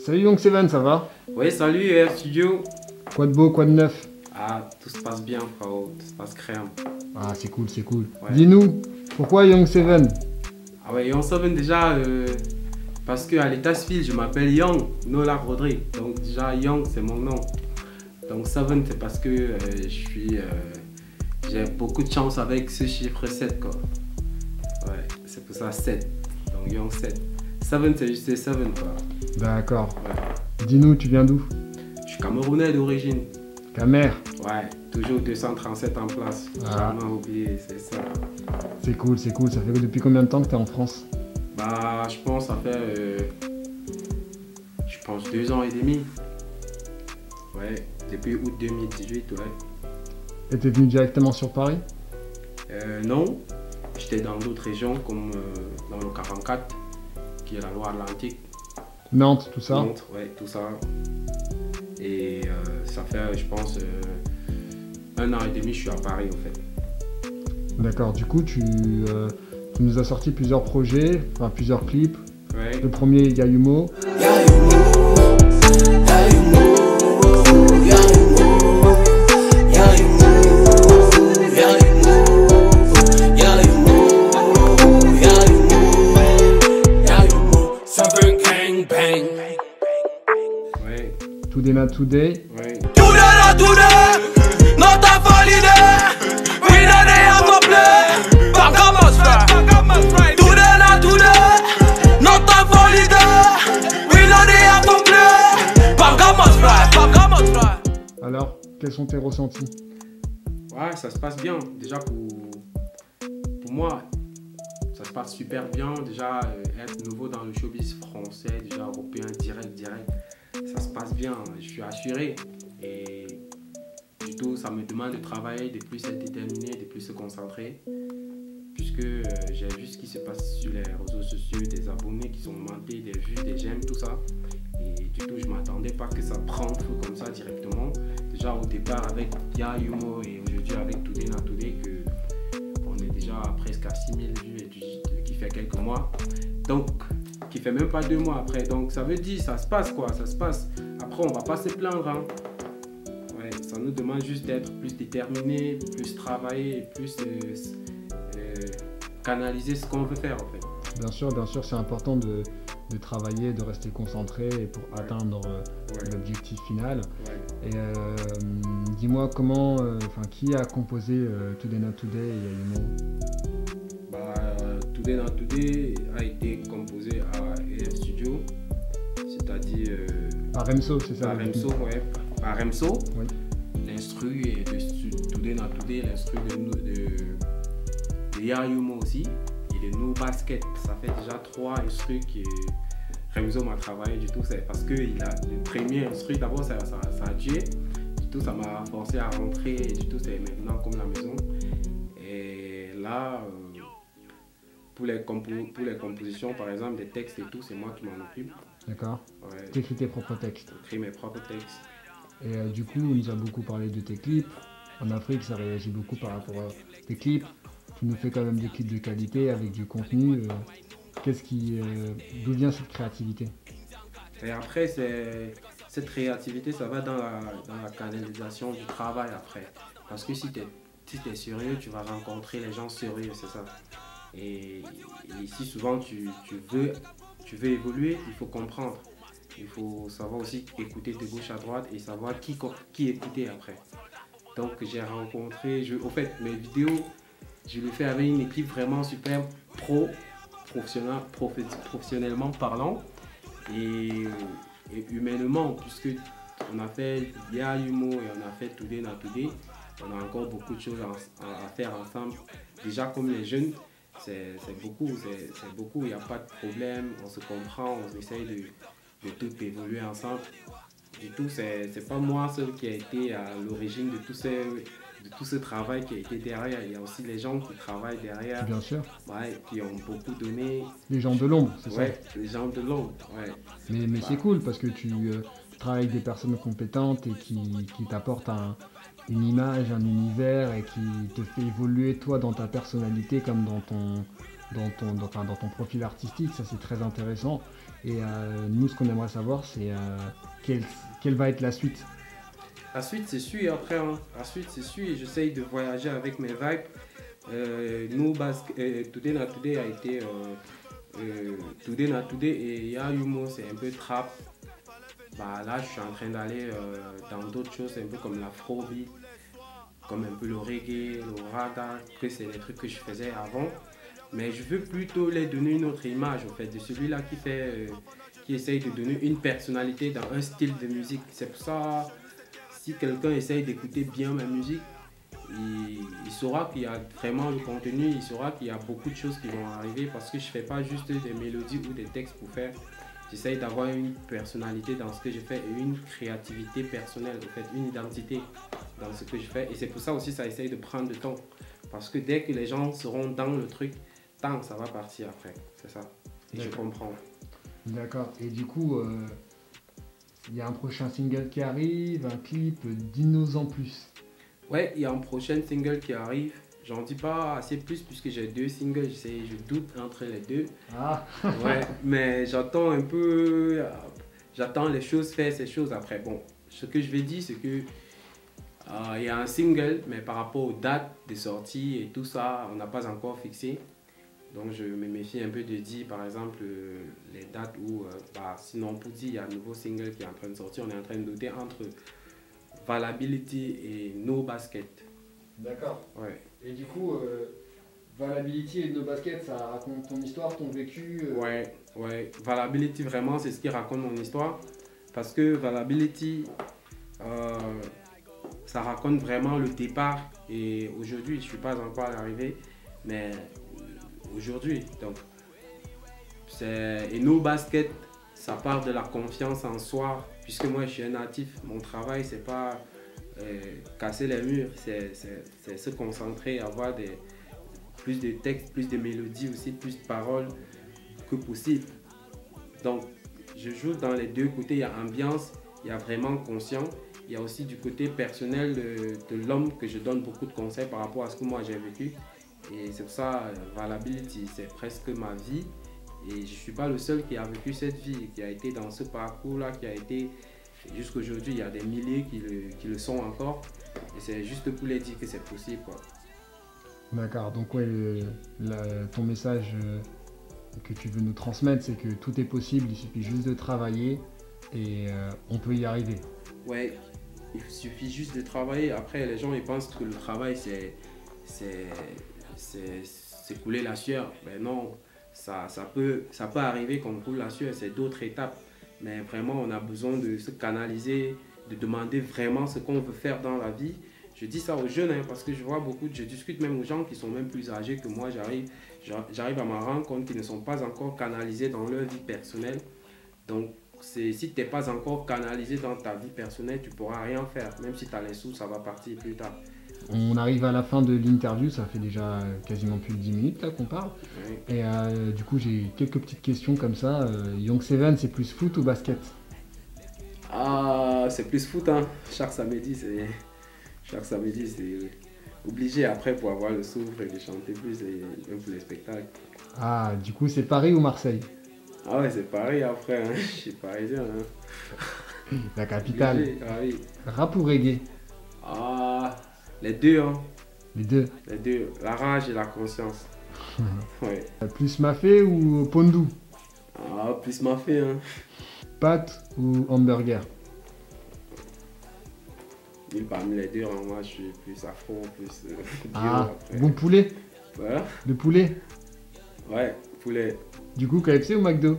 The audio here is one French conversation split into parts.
Salut Young Seven, ça va? Oui, salut Air Studio. Quoi de beau, quoi de neuf? Ah, tout se passe bien, frérot. Tout se passe crème. Ah, c'est cool, c'est cool. Ouais. Dis-nous, pourquoi Young Seven? Ah ouais, Young Seven déjà, parce qu'à l'état civil, je m'appelle Young Nola Rodri. Donc déjà, Young, c'est mon nom. Donc Seven, c'est parce que j'ai beaucoup de chance avec ce chiffre 7, quoi. Ouais, c'est pour ça 7. Donc Young 7. Seven, c'est juste 7, quoi. D'accord. Ouais. Dis-nous, tu viens d'où? Je suis camerounais d'origine. Camer. Ouais, toujours 237 en place. Ah. Jamais oublié, c'est ça. C'est cool, c'est cool. Ça fait depuis combien de temps que t'es en France? Bah, je pense ça fait, 2 ans et demi. Ouais, depuis août 2018, ouais. Et t'es venu directement sur Paris? Non, j'étais dans d'autres régions comme dans le 44, qui est la Loire-Atlantique. Nantes, tout ça? Nantes, ouais, tout ça. Et ça fait, je pense, 1 an et demi, je suis à Paris, en fait. D'accord, du coup, tu nous as sorti plusieurs projets, enfin plusieurs clips. Ouais. Le premier, Yayumo. Ouais. Today Not Today. Ouais. Alors, quels sont tes ressentis? Ouais, ça se passe bien. Déjà pour moi, ça se passe super bien. Déjà, être nouveau dans le showbiz français, déjà européen, direct, ça se passe bien. Je suis assuré. Et du tout, ça me demande de travailler, de plus être déterminé, de plus se concentrer. Puisque j'ai vu ce qui se passe sur les réseaux sociaux, des abonnés qui sont augmentés, des vues, des j'aime, tout ça. Et du tout, je ne m'attendais pas que ça prenne feu comme ça directement. Déjà au départ avec Yayumo et aujourd'hui avec Today Not Today, on est déjà presque à 6000 vues et qui fait quelques mois. Donc, qui fait même pas 2 mois après. Donc, ça veut dire, ça se passe quoi, ça se passe. Après, on va pas se plaindre. Hein. Ouais, ça nous demande juste d'être plus déterminé, plus travailler, plus canaliser ce qu'on veut faire en fait. Bien sûr, c'est important de travailler, de rester concentré pour atteindre l'objectif final. Ouais. Et dis-moi comment, qui a composé Today Not Today et Yayumo? Bah, Today Not Today a été composé à EF Studio, c'est-à-dire Par Remso, c'est ça? par Remso, ouais, par Remso. Oui. L'instru est de Today Not Today, l'instru de Yayumo aussi, et de No Basket. Ça fait déjà 3 instrus que Remso m'a travaillé. Du tout, c'est parce que le premier instru, d'abord ça a tué. Du tout, ça m'a forcé à rentrer. Et du tout, c'est maintenant comme la maison. Et là, pour les compositions, par exemple, des textes et tout, c'est moi qui m'en occupe. D'accord. Ouais. Tu écris tes propres textes. J'écris mes propres textes. Et du coup, on nous a beaucoup parlé de tes clips. En Afrique, ça réagit beaucoup par rapport à tes clips. Tu nous fais quand même des clips de qualité avec du contenu. D'où vient cette créativité? Et après, cette créativité, ça va dans la canalisation du travail après. Parce que si tu es sérieux, tu vas rencontrer les gens sérieux, c'est ça. Et si souvent tu veux évoluer, il faut comprendre. Il faut savoir aussi écouter de gauche à droite et savoir qui écouter après. Donc j'ai rencontré, au fait, mes vidéos, je les fais avec une équipe vraiment super professionnellement parlant et humainement, puisque on a fait Yayumo et on a fait Today Not Today. On a encore beaucoup de choses à faire ensemble. Déjà comme les jeunes, c'est beaucoup, il n'y a pas de problème, on se comprend, on essaye de tout évoluer ensemble. Du tout, c'est pas moi seul qui a été à l'origine de tout ce travail qui a été derrière. Il y a aussi les gens qui travaillent derrière. Bien sûr. Ouais, qui ont beaucoup donné. Les gens de l'ombre, c'est Ouais, ça? les gens de l'ombre, ouais. Mais c'est cool parce que tu travailles avec des personnes compétentes et qui t'apportent une image, un univers et qui te fait évoluer toi dans ta personnalité comme dans dans ton profil artistique, ça c'est très intéressant. Et nous, ce qu'on aimerait savoir, c'est quelle va être la suite. La suite, c'est suit après. Hein. La suite, c'est suit. J'essaye de voyager avec mes vibes. Today Not Today a été Today Not Today et Ya Yumo, c'est un peu trap. Bah, là, je suis en train d'aller dans d'autres choses, un peu comme l'afrobeat, comme un peu le reggae, le raga, que c'est des trucs que je faisais avant. Mais je veux plutôt les donner une autre image, en fait, de celui-là qui essaye de donner une personnalité dans un style de musique. C'est pour ça, si quelqu'un essaye d'écouter bien ma musique, il saura qu'il y a vraiment le contenu, il saura qu'il y a beaucoup de choses qui vont arriver parce que je ne fais pas juste des mélodies ou des textes pour faire. J'essaye d'avoir une personnalité dans ce que je fais et une créativité personnelle, en fait, une identité dans ce que je fais. Et c'est pour ça aussi ça essaye de prendre du temps. Parce que dès que les gens seront dans le truc, tant ça va partir après. C'est ça. Et je comprends. D'accord. Et du coup, il y a un prochain single qui arrive, un clip, dis-nous en plus. Ouais, il y a un prochain single qui arrive. J'en dis pas assez plus puisque j'ai 2 singles, je doute entre les deux. Ah. Ouais, mais j'attends un peu, j'attends les choses, faire ces choses après. Bon, ce que je vais dire, c'est que il y a un single, mais par rapport aux dates de sortie et tout ça, on n'a pas encore fixé. Donc je me méfie un peu de dire, par exemple, les dates où, sinon pour dire, il y a un nouveau single qui est en train de sortir. On est en train de douter entre Valability et No Basket. D'accord. Ouais. Et du coup, Valability et No Basket, ça raconte ton histoire, ton vécu Ouais. Valability, vraiment, c'est ce qui raconte mon histoire. Parce que Valability, ça raconte vraiment le départ. Et aujourd'hui, je ne suis pas encore arrivé, mais aujourd'hui. Donc, et No Basket, ça part de la confiance en soi. Puisque moi, je suis un natif, mon travail, c'est pas casser les murs, c'est se concentrer, avoir plus de textes, plus de mélodies aussi, plus de paroles que possible. Donc, je joue dans les deux côtés. Il y a ambiance, il y a vraiment conscient. Il y a aussi du côté personnel de l'homme que je donne beaucoup de conseils par rapport à ce que moi j'ai vécu. Et c'est pour ça, Valability, c'est presque ma vie. Et je ne suis pas le seul qui a vécu cette vie, qui a été dans ce parcours-là, qui a été jusqu'à aujourd'hui. Il y a des milliers qui le sont encore. Et c'est juste pour les dire que c'est possible, quoi. D'accord, donc ouais, ton message que tu veux nous transmettre, c'est que tout est possible, il suffit juste de travailler et on peut y arriver. Ouais, il suffit juste de travailler. Après, les gens ils pensent que le travail, c'est couler la sueur. Ben non, ça peut arriver qu'on coule la sueur, c'est d'autres étapes. Mais vraiment, on a besoin de se canaliser, de demander vraiment ce qu'on veut faire dans la vie. Je dis ça aux jeunes parce que je discute même aux gens qui sont même plus âgés que moi. J'arrive à me rendre compte qu'ils ne sont pas encore canalisés dans leur vie personnelle. Donc, si tu n'es pas encore canalisé dans ta vie personnelle, tu ne pourras rien faire. Même si tu as les sous, ça va partir plus tard. On arrive à la fin de l'interview, ça fait déjà quasiment plus de 10 minutes là qu'on parle. Oui. Et du coup, j'ai quelques petites questions comme ça. Young Seven, c'est plus foot ou basket? Ah, c'est plus foot, hein. Chaque samedi, c'est obligé après pour avoir le souffle et de chanter plus et même pour les spectacles. Ah, du coup, c'est Paris ou Marseille? Ah ouais, c'est Paris après, hein. Je suis parisien. Hein. La capitale. Obligé, ah oui. Rap ou reggae? Ah, les deux, hein. Les deux? Les deux, la rage et la conscience. Ouais. Plus mafé ou pondou? Ah, plus mafé, hein. Pâtes ou hamburger? Parmi les deux, hein, moi je suis plus afro, plus bio. Ah, après. bon poulet? Voilà. Le poulet? Ouais, poulet. Du coup, KFC ou McDo?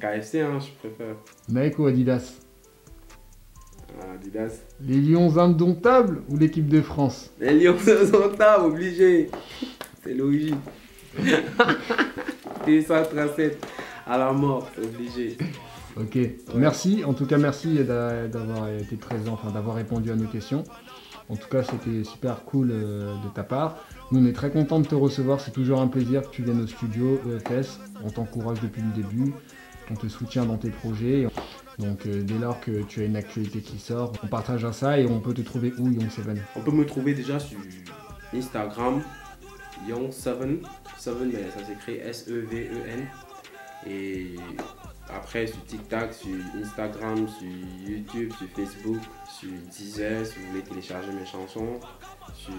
KFC, hein, je préfère. Nike ou Adidas? Adidas. Les Lions indomptables ou l'équipe de France? Les Lions indomptables, obligé. C'est logique. T137 à la mort, c'est obligé. Ok, merci. En tout cas, merci d'avoir été présent, enfin d'avoir répondu à nos questions. En tout cas, c'était super cool de ta part. Nous, on est très contents de te recevoir. C'est toujours un plaisir que tu viennes au studio EFS. On t'encourage depuis le début. On te soutient dans tes projets. Donc, dès lors que tu as une actualité qui sort, on partagera ça et on peut te trouver où, Young Seven? On peut me trouver déjà sur Instagram, Young7, mais ça s'écrit S-E-V-E-N. Et après sur TikTok, sur Instagram, sur YouTube, sur Facebook, sur Deezer, si vous voulez télécharger mes chansons, sur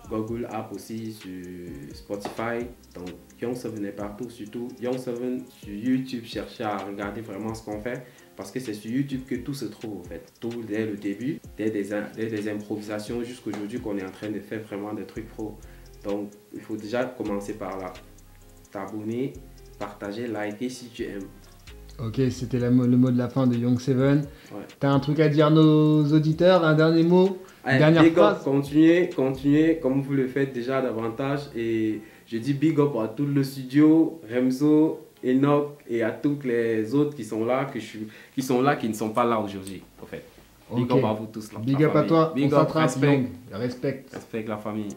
Google App aussi, sur Spotify. Donc Young7 est partout, surtout Young7 sur YouTube. Cherchez à regarder vraiment ce qu'on fait parce que c'est sur YouTube que tout se trouve en fait. Tout dès le début, dès des improvisations jusqu'aujourd'hui qu'on est en train de faire vraiment des trucs pro. Donc il faut déjà commencer par là. T'abonner, partager, liker si tu aimes. Ok, c'était le mot de la fin de Young7. Ouais. T'as un truc à dire à nos auditeurs, un dernier mot, une dernière big phrase? up, continuez comme vous le faites déjà davantage. Et je dis big up à tout le studio, Remzo, Enoch et à toutes les autres qui sont là, qui ne sont pas là aujourd'hui. En fait. Big Ok. up à vous tous là. Big up à toi, Big on up, s'attrape, respect. Young. Respect. Respect la famille.